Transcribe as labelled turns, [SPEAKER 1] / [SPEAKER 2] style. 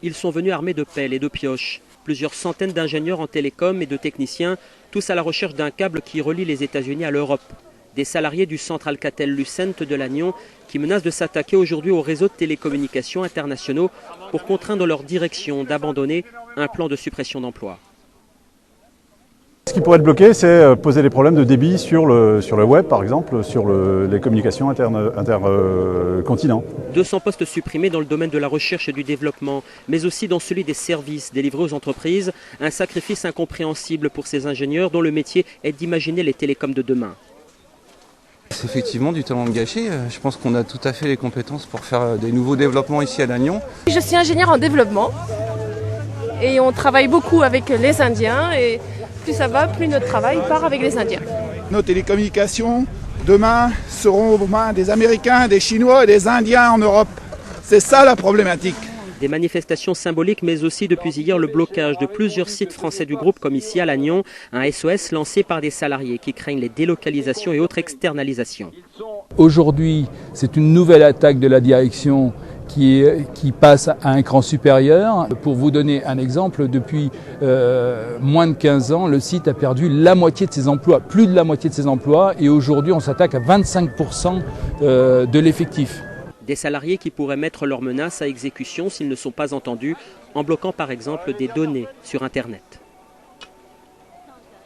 [SPEAKER 1] Ils sont venus armés de pelles et de pioches. Plusieurs centaines d'ingénieurs en télécom et de techniciens, tous à la recherche d'un câble qui relie les États-Unis à l'Europe. Des salariés du centre Alcatel-Lucent de Lannion qui menacent de s'attaquer aujourd'hui aux réseaux de télécommunications internationaux pour contraindre leur direction d'abandonner un plan de suppression d'emplois.
[SPEAKER 2] Ce qui pourrait être bloqué, c'est poser des problèmes de débit sur le web, par exemple, sur les communications intercontinents.
[SPEAKER 1] 200 postes supprimés dans le domaine de la recherche et du développement, mais aussi dans celui des services délivrés aux entreprises. Un sacrifice incompréhensible pour ces ingénieurs dont le métier est d'imaginer les télécoms de demain.
[SPEAKER 3] C'est effectivement du talent gâché. Je pense qu'on a tout à fait les compétences pour faire des nouveaux développements ici à Lannion.
[SPEAKER 4] Je suis ingénieur en développement et on travaille beaucoup avec les Indiens. Et plus ça va, plus notre travail part avec les Indiens.
[SPEAKER 5] Nos télécommunications, demain, seront aux mains des Américains, des Chinois et des Indiens en Europe. C'est ça la problématique.
[SPEAKER 1] Des manifestations symboliques, mais aussi depuis hier le blocage de plusieurs sites français du groupe, comme ici à Lannion, un SOS lancé par des salariés qui craignent les délocalisations et autres externalisations.
[SPEAKER 6] Aujourd'hui, c'est une nouvelle attaque de la direction qui passe à un cran supérieur. Pour vous donner un exemple, depuis moins de 15 ans, le site a perdu la moitié de ses emplois, plus de la moitié de ses emplois, et aujourd'hui on s'attaque à 25% de l'effectif.
[SPEAKER 1] Des salariés qui pourraient mettre leurs menaces à exécution s'ils ne sont pas entendus, en bloquant par exemple des données sur Internet.